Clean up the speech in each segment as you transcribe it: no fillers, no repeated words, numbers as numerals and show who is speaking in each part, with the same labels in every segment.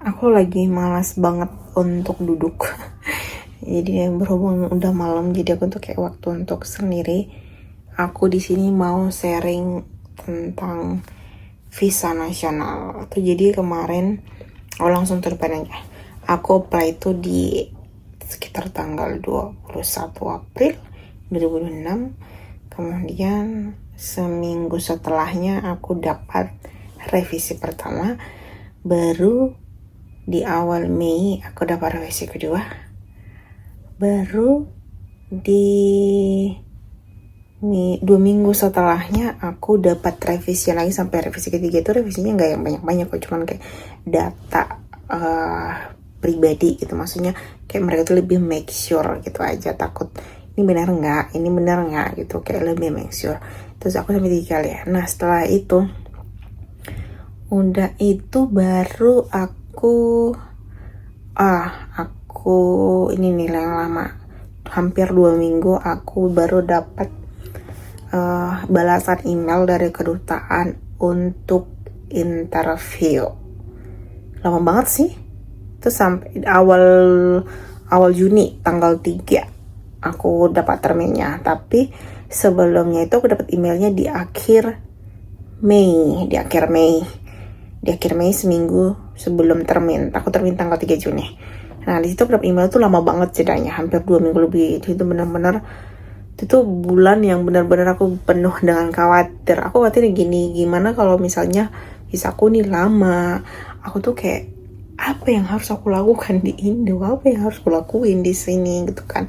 Speaker 1: Aku lagi malas banget untuk duduk. Jadi berhubung udah malam, jadi aku tuh kayak waktu untuk sendiri. Aku di sini mau sharing tentang visa nasional. Tuh jadi kemarin, langsung terdepan aja. Aku apply itu di sekitar tanggal 21 April 2006. Kemudian seminggu setelahnya aku dapat revisi pertama. Baru di awal Mei aku dapat revisi kedua. Baru di 2 minggu setelahnya aku dapat revisi lagi sampai revisi ketiga. Itu revisinya nggak yang banyak-banyak kok, cuman kayak data pribadi gitu. Maksudnya kayak mereka tuh lebih make sure gitu aja, takut ini benar nggak gitu, kayak lebih make sure. Terus aku sampai 3 kali ya. Nah setelah itu udah itu baru aku ini nilai yang lama, hampir 2 minggu aku baru dapat balasan email dari kedutaan untuk interview. Lama banget sih. Terus sampai awal Juni tanggal 3 aku dapat terminnya. Tapi sebelumnya itu aku dapat emailnya di akhir Mei seminggu sebelum termin. Aku termin tanggal 3 Juni. Nah di situ aku dapat email tuh lama banget jedanya, hampir 2 minggu lebih. Itu benar-benar itu bulan yang benar-benar aku penuh dengan khawatir. Aku khawatir gimana kalau misalnya visaku nih lama. Aku tuh kayak apa yang harus aku lakukan di Indo, apa yang harus aku lakuin di sini gitu kan.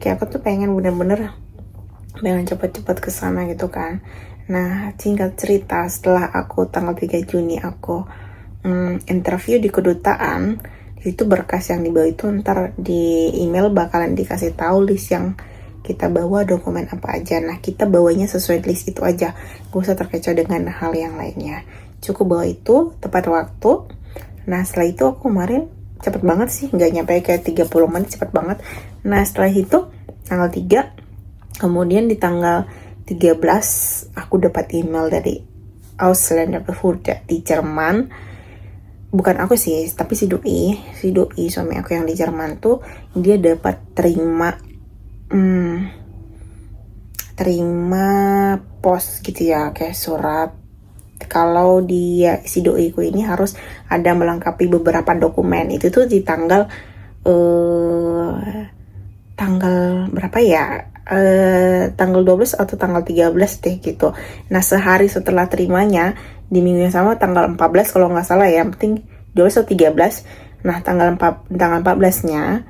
Speaker 1: Kayak aku tuh pengen benar-benar dengan cepat-cepat ke sana gitu kan. Nah, singkat cerita, setelah aku tanggal 3 Juni aku interview di kedutaan, itu berkas yang dibawa itu ntar di email bakalan dikasih tahu list yang kita bawa, dokumen apa aja. Nah kita bawanya sesuai list itu aja, gak usah terkecoh dengan hal yang lainnya, cukup bawa itu tepat waktu. Nah setelah itu aku kemarin cepet banget sih, gak nyampe kayak 30 menit, cepet banget. Nah setelah itu tanggal 3, kemudian di tanggal 13 aku dapat email dari Ausländerbehörde di Jerman. Bukan aku sih, tapi si doi suami aku yang di Jerman tuh, dia dapat terima pos gitu ya, kayak surat. Kalau dia si doiku ini harus ada melengkapi beberapa dokumen. Itu tuh di tanggal berapa ya? Tanggal 12 atau tanggal 13 deh gitu. Nah sehari setelah terimanya, di minggu yang sama tanggal 14 kalau nggak salah ya, yang penting 12 atau 13. Nah tanggal 14 nya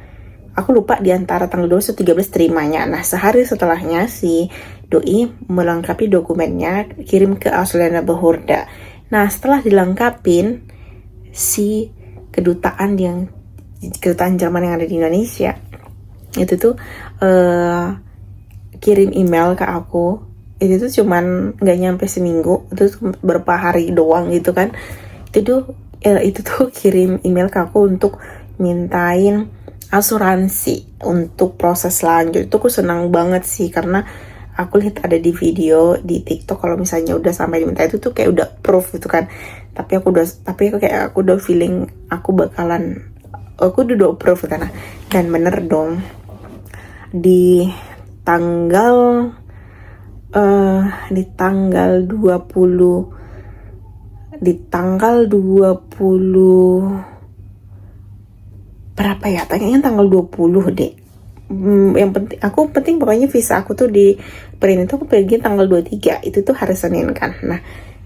Speaker 1: aku lupa di antara tanggal 12 atau 13 terimanya. Nah sehari setelahnya si doi melengkapi dokumennya, kirim ke Ausländerbehörde. Nah setelah dilengkapin, si kedutaan Jerman yang ada di Indonesia itu tuh kirim email ke aku. Itu tuh cuman nggak nyampe seminggu, itu beberapa hari doang gitu kan. Itu tuh kirim email ke aku untuk mintain asuransi untuk proses selanjutnya. Itu aku senang banget sih, karena aku lihat ada di video di TikTok kalau misalnya udah sampai diminta itu tuh kayak udah proof gitu kan. Tapi aku udah feeling aku udah proof karena, dan bener dong di tanggal 20 berapa ya, tanggal 20 deh. Yang penting pokoknya visa aku tuh di print itu aku pergi tanggal 23, itu tuh hari Senin kan. Nah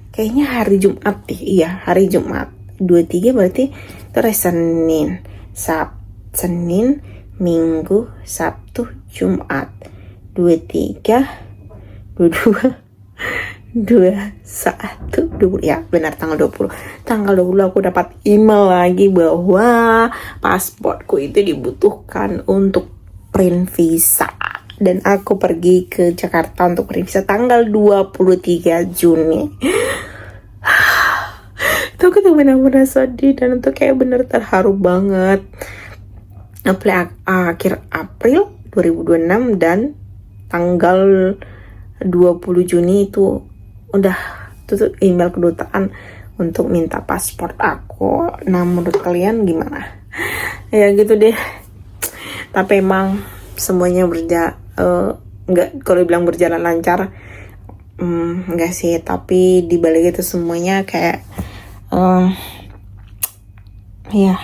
Speaker 1: kayaknya hari Jumat deh, iya hari Jumat 23, berarti itu hari Senin, Minggu, Sabtu, Jumat, 23, 22, 21, ya benar tanggal 20 aku dapat email lagi bahwa pasportku itu dibutuhkan untuk print visa, dan aku pergi ke Jakarta untuk print visa tanggal 23 Juni. Itu aku tuh benar-benar sedih, dan itu kayak bener terharu banget. Akhir April 2026 dan tanggal 20 Juni itu udah tuh email kedutaan untuk minta paspor aku. Nah menurut kalian gimana? Ya gitu deh. Tapi emang semuanya nggak, kalau dibilang berjalan lancar, nggak sih. Tapi dibalik itu semuanya kayak ya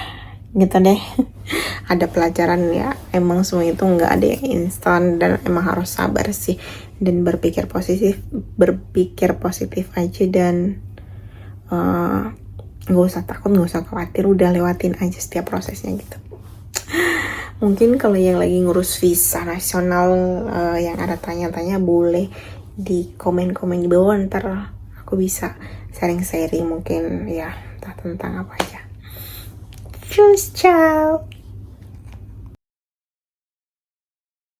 Speaker 1: gitu deh. Ada pelajaran ya, emang semua itu nggak ada yang instan dan emang harus sabar sih, dan berpikir positif aja, dan nggak usah takut, nggak usah khawatir, udah lewatin aja setiap prosesnya gitu. Mungkin kalau yang lagi ngurus visa nasional, yang ada tanya-tanya, boleh di komen-komen di bawah, ntar aku bisa sharing-sharing mungkin ya, entah tentang apa aja. Ciao.